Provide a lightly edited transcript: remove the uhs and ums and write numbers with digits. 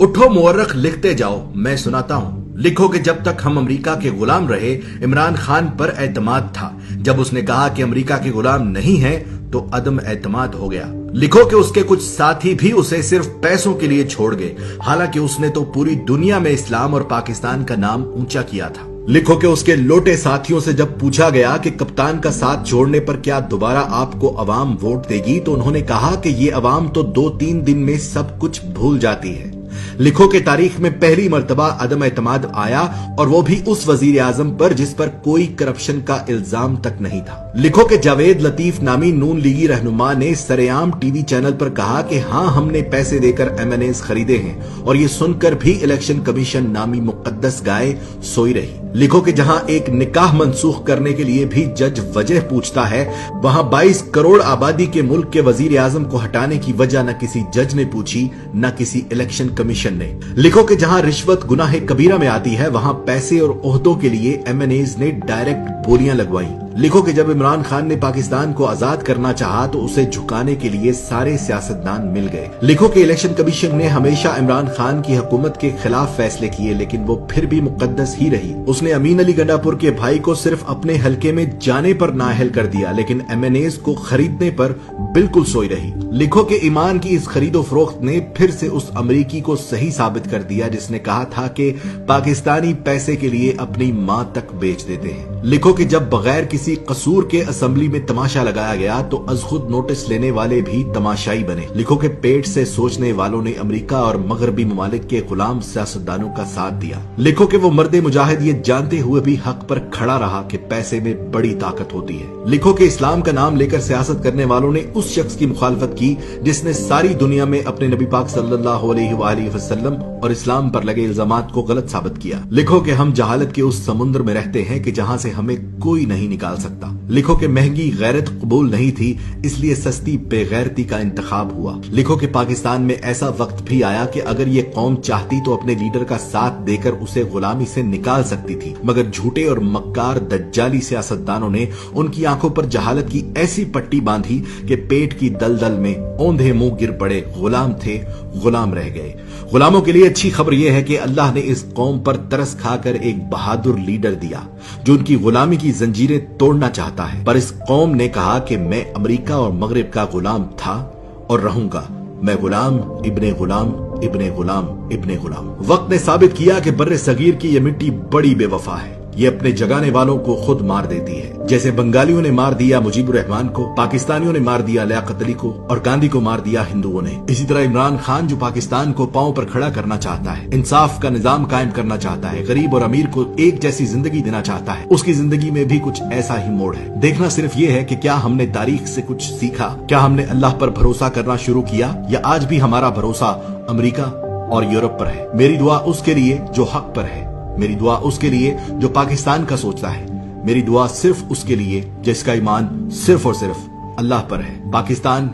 उठो मुअर्रख लिखते जाओ, मैं सुनाता हूँ। लिखो कि जब तक हम अमेरिका के गुलाम रहे, इमरान खान पर एतमाद था। जब उसने कहा कि अमेरिका के गुलाम नहीं है तो अदम एतमाद हो गया। लिखो कि उसके कुछ साथी भी उसे सिर्फ पैसों के लिए छोड़ गए, हालांकि उसने तो पूरी दुनिया में इस्लाम और पाकिस्तान का नाम ऊंचा किया था। लिखो कि उसके लोटे साथियों से जब पूछा गया कि कप्तान का साथ छोड़ने पर क्या दोबारा आपको अवाम वोट देगी, तो उन्होंने कहा कि ये अवाम तो 2-3 दिन में सब कुछ भूल जाती है। लिखो कि तारीख में पहली मर्तबा अदम एतमाद आया, और वो भी उस वजीर आजम पर जिस पर कोई करप्शन का इल्जाम तक नहीं था। लिखो कि जावेद लतीफ नामी नून लीगी रहनुमा ने सरेआम टीवी चैनल पर कहा कि हाँ, हमने पैसे देकर MNAs खरीदे हैं, और ये सुनकर भी इलेक्शन कमीशन नामी मुकद्दस गाय सोई रही। लिखो कि जहां एक निकाह मनसूख करने के लिए भी जज वजह पूछता है, वहां 22 करोड़ आबादी के मुल्क के वजीर आजम को हटाने की वजह न किसी जज ने पूछी, न किसी इलेक्शन कमीशन ने। लिखो कि जहां रिश्वत गुनाह कबीरा में आती है, वहां पैसे और ओहदों के लिए MNAs ने डायरेक्ट बोलियां लगवाई। लिखो कि जब इमरान खान ने पाकिस्तान को आजाद करना चाहा तो उसे झुकाने के लिए सारे सियासतदान मिल गए। लिखो कि इलेक्शन कमीशन ने हमेशा इमरान खान की हुकूमत के खिलाफ फैसले किए, लेकिन वो फिर भी मुकद्दस ही रही। उसने अमीन अली गंडापुर के भाई को सिर्फ अपने हलके में जाने पर नाअहल कर दिया, लेकिन MNAs को खरीदने पर बिल्कुल सोई रही। लिखो कि ईमान की इस खरीदो फरोख्त ने फिर से उस अमरीकी को सही साबित कर दिया जिसने कहा था कि पाकिस्तानी पैसे के लिए अपनी मां तक बेच देते हैं। लिखो कि जब बगैर किसी कसूर के असेंबली में तमाशा लगाया गया तो अज खुद नोटिस लेने वाले भी तमाशाई बने। लिखो कि पेट से सोचने वालों ने अमेरिका और मगरबी ममालिक के गुलाम सियासतदानों का साथ दिया। लिखो कि वो मर्दे मुजाहिद ये जानते हुए भी हक पर खड़ा रहा कि पैसे में बड़ी ताकत होती है। लिखो कि इस्लाम का नाम लेकर सियासत करने वालों ने उस शख्स की मुखालफत की जिसने सारी दुनिया में अपने नबी पाक सल्लल्लाहु अलैहि वसल्लम और इस्लाम पर लगे इल्जामात को गलत साबित किया। लिखो कि हम जहालत के उस समुद्र में रहते हैं कि जहां से हमें कोई नहीं निकाल सकता। लिखो कि महंगी गैरत कबूल नहीं थी, इसलिए सस्ती बेगैरती का इंतखाब हुआ। लिखो कि पाकिस्तान में ऐसा वक्त भी आया कि अगर ये कौम चाहती तो अपने लीडर का साथ देकर उसे गुलामी से निकाल सकती थी, मगर झूठे और मक्कार दज्जाली सियासतदानों ने उनकी आंखों पर जहालत की ऐसी पट्टी बांधी कि पेट की दलदल में औंधे मुंह गिर पड़े। गुलाम थे, गुलाम रह गए। गुलामों के लिए अच्छी खबर यह है कि अल्लाह ने इस कौम पर तरस खाकर एक बहादुर लीडर दिया जो उनकी गुलामी की जंजीरें तोड़ना चाहता है। पर इस कौम ने कहा कि मैं अमेरिका और मगरिब का गुलाम था और रहूंगा। मैं गुलाम इब्ने गुलाम इब्ने गुलाम इब्ने गुलाम। वक्त ने साबित किया कि बर्रे सगीर की यह मिट्टी बड़ी बेवफा है। ये अपने जगाने वालों को खुद मार देती है। जैसे बंगालियों ने मार दिया मुजीबुर रहमान को, पाकिस्तानियों ने मार दिया लियाकत अली को और गांधी को मार दिया हिंदुओं ने, इसी तरह इमरान खान जो पाकिस्तान को पांव पर खड़ा करना चाहता है, इंसाफ का निजाम कायम करना चाहता है, गरीब और अमीर को एक जैसी जिंदगी देना चाहता है, उसकी जिंदगी में भी कुछ ऐसा ही मोड़ है। देखना सिर्फ ये है कि क्या हमने तारीख से कुछ सीखा, क्या हमने अल्लाह पर भरोसा करना शुरू किया, या आज भी हमारा भरोसा अमेरिका और यूरोप पर है। मेरी दुआ उसके लिए जो हक पर है, मेरी दुआ उसके लिए जो पाकिस्तान का सोचता है, मेरी दुआ सिर्फ उसके लिए जिसका ईमान सिर्फ और सिर्फ अल्लाह पर है। पाकिस्तान